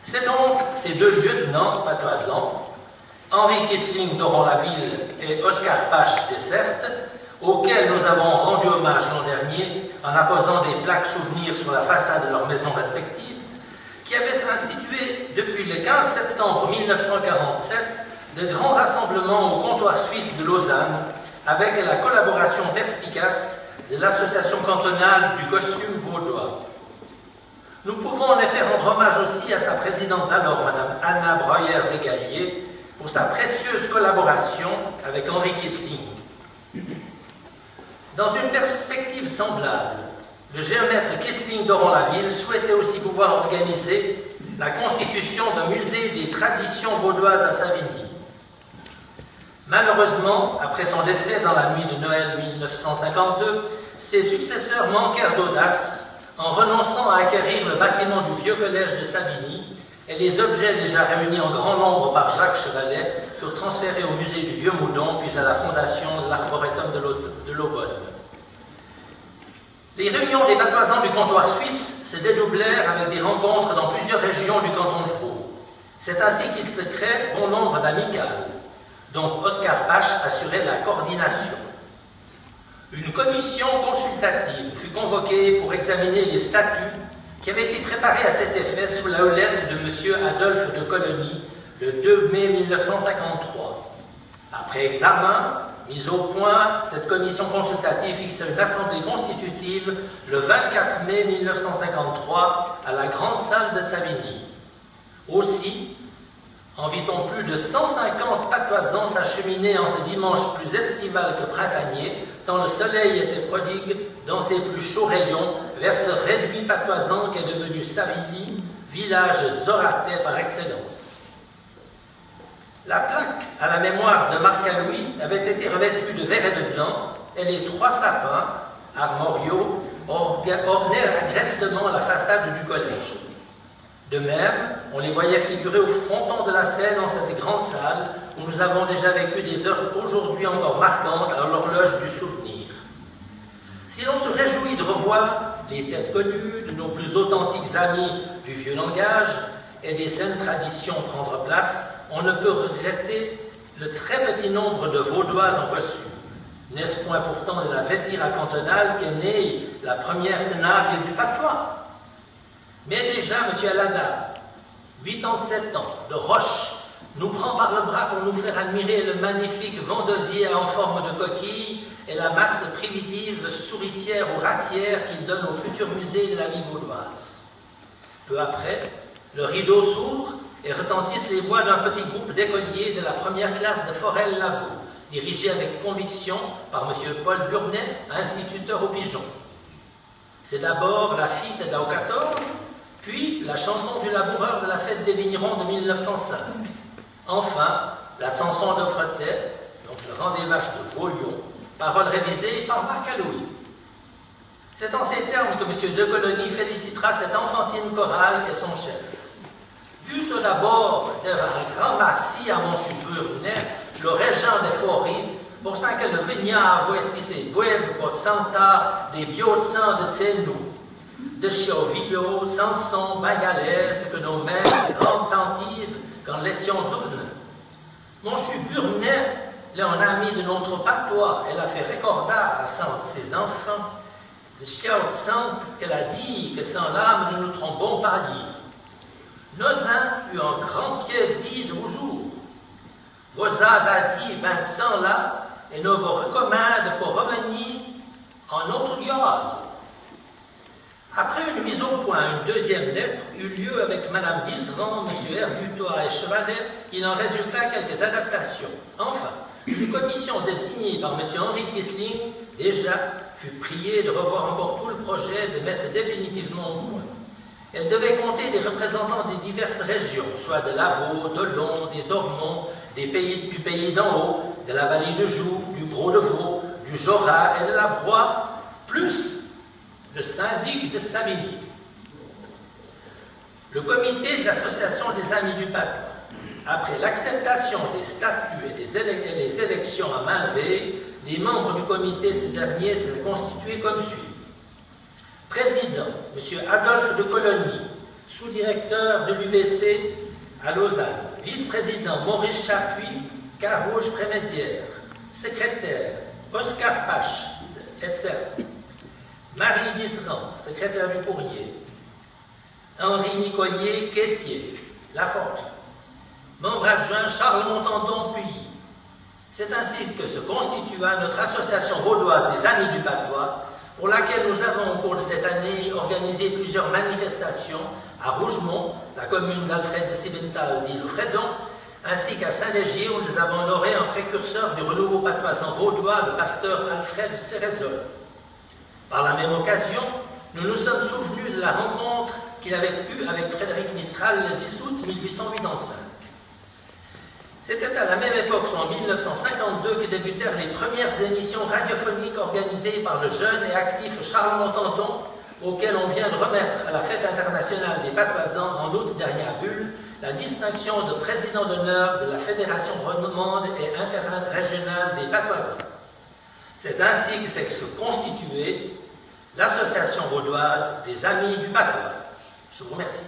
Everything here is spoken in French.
C'est donc ces deux lieutenants patoisans, Henri Quisling d'Oron-la-Ville et Oscar Pache d'Essert, auxquels nous avons rendu hommage l'an dernier en apposant des plaques souvenirs sur la façade de leurs maisons respectives, qui avaient institué depuis le 15 septembre 1947 de grands rassemblements au comptoir suisse de Lausanne avec la collaboration perspicace de l'association cantonale du costume vaudois. Nous pouvons en effet rendre hommage aussi à sa présidente d'alors, Mme Anna Breuer-Régalier, pour sa précieuse collaboration avec Henri Quisling. Dans une perspective semblable, le géomètre Quisling d'Oron-la-Ville souhaitait aussi pouvoir organiser la constitution d'un musée des traditions vaudoises à Savigny. Malheureusement, après son décès dans la nuit de Noël 1952, ses successeurs manquèrent d'audace en renonçant à acquérir le bâtiment du vieux collège de Savigny, et les objets déjà réunis en grand nombre par Jacques Chevalet furent transférés au musée du Vieux Moudon, puis à la fondation de l'Arboretum de l'Aubonne. Les réunions des patoisans du comptoir suisse se dédoublèrent avec des rencontres dans plusieurs régions du canton de Vaud. C'est ainsi qu'il se crée bon nombre d'amicales, dont Oscar Pache assurait la coordination. Une commission consultative fut convoquée pour examiner les statuts qui avaient été préparés à cet effet sous la houlette de M. Adolphe de Coligny le 2 mai 1953. Après examen, mise au point, cette commission consultative fixa une assemblée constitutive le 24 mai 1953 à la grande salle de Savigny. Aussi, en vit-on plus de 150 patoisans s'acheminer en ce dimanche plus estival que printanier, tant le soleil était prodigue dans ses plus chauds rayons vers ce réduit patoisan qu'est devenu Savigny, village zoratais par excellence. La plaque à la mémoire de Marc-Louis avait été revêtue de vert et de blanc, et les trois sapins, armoriaux, ornaient agrestement la façade du collège. De même, on les voyait figurer au fronton de la scène dans cette grande salle où nous avons déjà vécu des heures aujourd'hui encore marquantes à l'horloge du souvenir. Si l'on se réjouit de revoir les têtes connues de nos plus authentiques amis du vieux langage et des saines traditions prendre place, on ne peut regretter le très petit nombre de Vaudoises en costume. N'est-ce point pourtant de la vétira cantonale qu'est née la première tenable du patois? Mais déjà, M. Alada, 87 ans, de Roche, nous prend par le bras pour nous faire admirer le magnifique vendosier en forme de coquille et la masse primitive souricière ou ratière qu'il donne au futur musée de la vie vaudoise. Peu après, le rideau s'ouvre et retentissent les voix d'un petit groupe d'écoliers de la première classe de Forel-Lavaux, dirigé avec conviction par M. Paul Burnet, instituteur au Pigeon. C'est d'abord la Fite d'Ao 14, puis la chanson du laboureur de la fête des vignerons de 1905. Enfin, la chanson de Fretet, donc le rang des vaches de Vaulion, parole révisée par Marc-Louis. C'est en ces termes que M. de Coligny félicitera cette enfantine chorale et son chef. Vu tout d'abord d'avoir un grand massif à Montchupurnet, le régent des Fories, pour ça que le vignard a été ses boèves pour Santa, des biotsans de Tsenou, de Chiovillo, Sanson, Bagalès, que nos mères grandes sentivent quand l'étions dounes. Montchupurnet, là un ami de notre patois, elle a fait recordat à ses enfants de Chiaotsan qu'elle a dit que sans l'âme de notre bon palier. Nos uns eut un grand plaisir toujours. Vos adaltis ben sans là, et nous vous recommande pour revenir en notre diocèse. Après une mise au point, une deuxième lettre eut lieu avec Mme Diserand, M. Herbutois et Chevalet. Il en résulta quelques adaptations. Enfin, une commission désignée par M. Henri Quisling, déjà, fut priée de revoir encore tout le projet, de mettre définitivement au point. Elle devait compter des représentants des diverses régions, soit de Lavaux, de Long, des Ormonts, du pays d'en haut, de la vallée de Joux, du Gros-de-Vaud, du Jorat et de la Broye, plus le syndic de Savigny. Le comité de l'association des Amis du Patois, après l'acceptation des statuts et les élections à main levée, les membres du comité, ces derniers, s'étaient constitués comme suit. Président, M. Adolphe de Coligny, sous-directeur de l'UVC à Lausanne, vice-président Maurice Chapuis, Carouge-Prémézières, secrétaire Oscar Pache, SR, Marie Disserand, secrétaire du courrier, Henri Nicolier, caissier, La Forge, membre adjoint Charles Montandon, Puy. C'est ainsi que se constitua notre association vaudoise des Amis du Patois, pour laquelle nous avons au cours de cette année organisé plusieurs manifestations à Rougemont, la commune d'Alfred de Siebenthal d'Île-Fredon, ainsi qu'à Saint-Légier, où nous avons honoré un précurseur du renouveau patoisan vaudois, le pasteur Alfred Cérezol. Par la même occasion, nous nous sommes souvenus de la rencontre qu'il avait eue avec Frédéric Mistral le 10 août 1885. C'était à la même époque, soit en 1952, que débutèrent les premières émissions radiophoniques organisées par le jeune et actif Charles Montandon, auquel on vient de remettre à la Fête internationale des Patoisans en août dernier à Bulle la distinction de président d'honneur de la Fédération romande et interrégionale des Patoisans. C'est ainsi que s'est constituée l'Association vaudoise des Amis du Patois. Je vous remercie.